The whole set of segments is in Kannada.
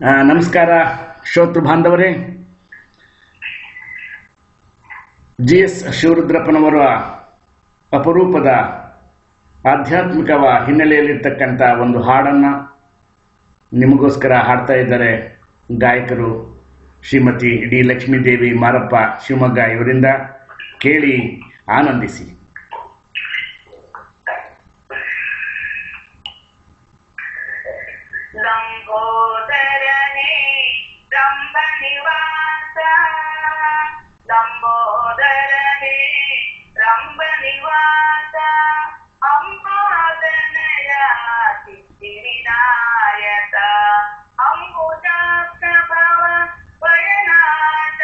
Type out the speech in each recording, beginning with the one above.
ನಮಸ್ಕಾರ ಶ್ರೋತೃ ಬಾಂಧವರೇ. ಜಿ ಎಸ್ ಶಿವರುದ್ರಪ್ಪನವರ ಅಪರೂಪದ ಆಧ್ಯಾತ್ಮಿಕ ಹಿನ್ನೆಲೆಯಲ್ಲಿರ್ತಕ್ಕಂಥ ಒಂದು ಹಾಡನ್ನು ನಿಮಗೋಸ್ಕರ ಹಾಡ್ತಾ ಇದ್ದಾರೆ ಗಾಯಕರು ಶ್ರೀಮತಿ ಡಿ ಲಕ್ಷ್ಮೀದೇವಿ ಮಾರಪ್ಪ ಶಿವಮೊಗ್ಗ ಇವರಿಂದ. ಕೇಳಿ ಆನಂದಿಸಿ. ಲಂಬೋದರನೇ ರಂಭ ನಿವಾಸ, ಲಂಬೋದರನೇ ರಂಭ ನಿವಾಸ, ಅಂಬಾದನಯ ಸಿದ್ಧಿವಿನಾಯಕ, ಅಂಬುಜಾಕ್ಷಭವ ಭಯನಾಥ,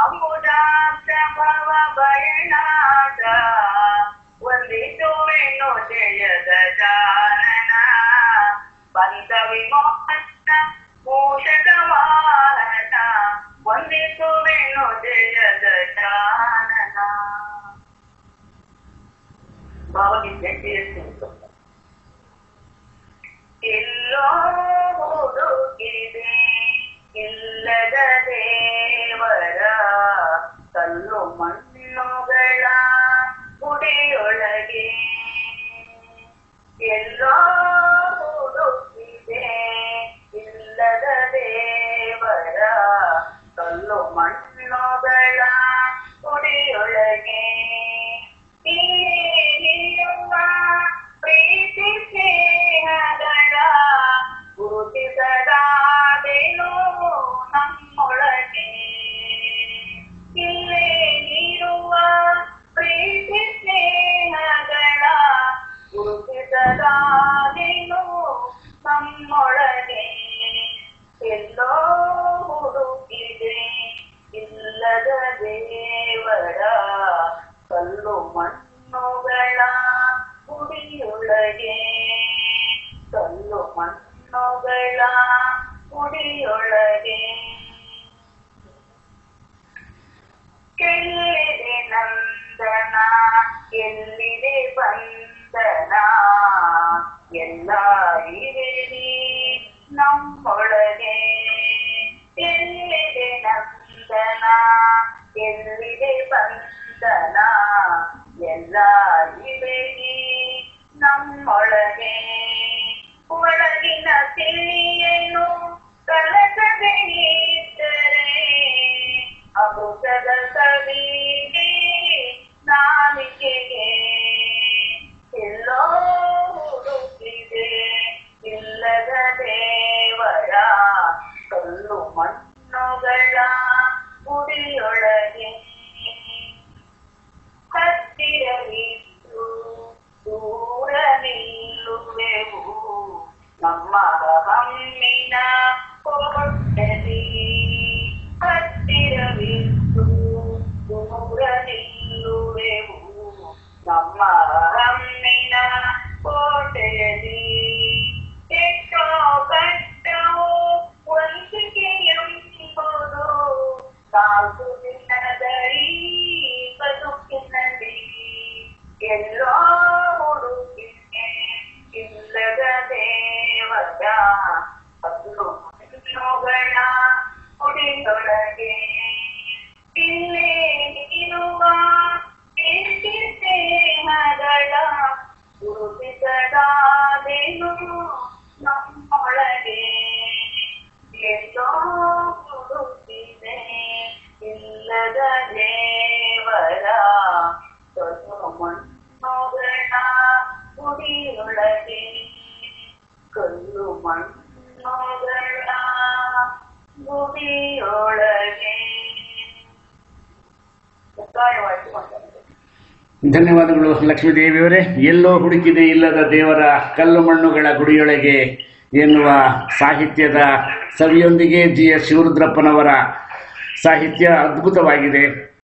ಅಂಬುಜಾಕ್ಷಭವ ಭಯನಾಥ, ವಂದಿಸುವೆನು ಜಯದ ಜಾನನ, ಬಂದ ವಿಮೋಚನ ಮೂಷಕ ವಾಹನ, ವಂದಿಸುವೆನು ಜಯದ ಜಾನನ. ಭಾವಗೀತೆ ಕೇಳಿಸಿತು. ಎಲ್ಲೋ ಹುಡುಕಿದೆ ಇಲ್ಲದ ದೇವರ ಕಲ್ಲು ಮಣ್ಣುಗಳ ಗುಡಿಯೊಳಗೆ, ಎಲ್ಲೋ ಹುಡುಕಿದೆ ಇಲ್ಲದ ದೇವರ ಕಲ್ಲು ಮಣ್ಣುಗಳ ಗುಡಿಯೊಳಗೆ, ನೀರುವ ಪ್ರೀತಿ ಸ್ನೇಹಗಳ ಗುರುತಿಸದಾದೆನು ನಮ್ಮೊಳಗೆ, ಇಲ್ಲೇ ನೀರುವ ಪ್ರೀತಿ ಸ್ನೇಹಗಳ ಗುರುತಿಸದಾದೆನು ನಮ್ಮೊಳಗೆ, ಎಲ್ಲೋ ಹುಡುಕಿದೆ ಇಲ್ಲದ ದೇವರ ಕಲ್ಲು ಮಣ್ಣುಗಳ ಗುಡಿಯೊಳಗೆ, ಕಲ್ಲು ಮಣ್ಣುಗಳ ಗುಡಿಯೊಳಗೆ. ಎಲ್ಲಿದೆ ನಂದನ ಎಲ್ಲಿದೆ ಬಂಧನ, ಎಲ್ಲ ಇವೆ ನಮ್ಮೊಳಗೆ, ಎಲ್ಲಿದೆ ನಂದನ ಎಲ್ಲಿದೆ ಬಂಧನ, ಎಲ್ಲ ಇವೆ ನಮ್ಮೊಳಗೆ, ಒಳಗಿನ ತಿಳಿಯೇನು ಕಲಸದೆ ಇದ್ದರೆ ಅಮೃತದ ಕವಿಗೆ ನಾಲಿಕೆಗೆ, ಎಲ್ಲೋ ಹುಡುಕಿದೆ ಇಲ್ಲದ ದೇವರ ಕಲ್ಲು ಮಣ್ಣುಗಳ ಗುಡಿಯೊಳಗೆ, ಹತ್ತಿರವಿದ್ದು ದೂರ ನಿಲ್ಲುವೆವು ನಮ್ಮ ಹಮ್ಮಿನ ಕೋಟಲಿ, ಹತ್ತಿರವಿದ್ದು ದೂರ ನಿಲ್ಲುವೆವು ನಮ್ಮ ಹಮ್ಮಿನ ಕೋಟೆಯಲ್ಲಿ, ಎಷ್ಟೋ ಕಷ್ಟವು ವಂಚಿಕೆ ಎಂಬುದು ನಾಲ್ಕು ದಿನದ ಈ ಬದುಕಿನಲ್ಲಿ, ಎಲ್ಲೋ ಹುಡುಕಿದೆ ಇಲ್ಲದ ದೇವರ ಕಲ್ಲು ಮಣ್ಣುಗಳ ಗುಡಿಯೊಳಗೆ, ಇಲ್ಲೇ ಇರುವ ಪ್ರೀತಿ ಸ್ನೇಹಗಳ ಗುರುತಿಸದಾದೆನು ನಮ್ಮೊಳಗೆ, ಎಲ್ಲೋ ಹುಡುಕಿದೆ ಇಲ್ಲದ ದೇವರ ಕಲ್ಲು ಮಣ್ಣುಗಳ ಗುಡಿಯೊಳಗೆ, ಕಲ್ಲು ಮಣ್ಣುಗಳ ಗುಡಿಯೊಳಗೆ. ಧನ್ಯವಾದಗಳು ಲಕ್ಷ್ಮೀದೇವಿಯವರೇ. ಎಲ್ಲೋ ಹುಡುಕಿದೆ ಇಲ್ಲದ ದೇವರ ಕಲ್ಲು ಮಣ್ಣುಗಳ ಗುಡಿಯೊಳಗೆ ಎನ್ನುವ ಸಾಹಿತ್ಯದ ಸವಿಯೊಂದಿಗೆ ಜಿ ಎಸ್ ಶಿವರುದ್ರಪ್ಪನವರ ಸಾಹಿತ್ಯ ಅದ್ಭುತವಾಗಿದೆ.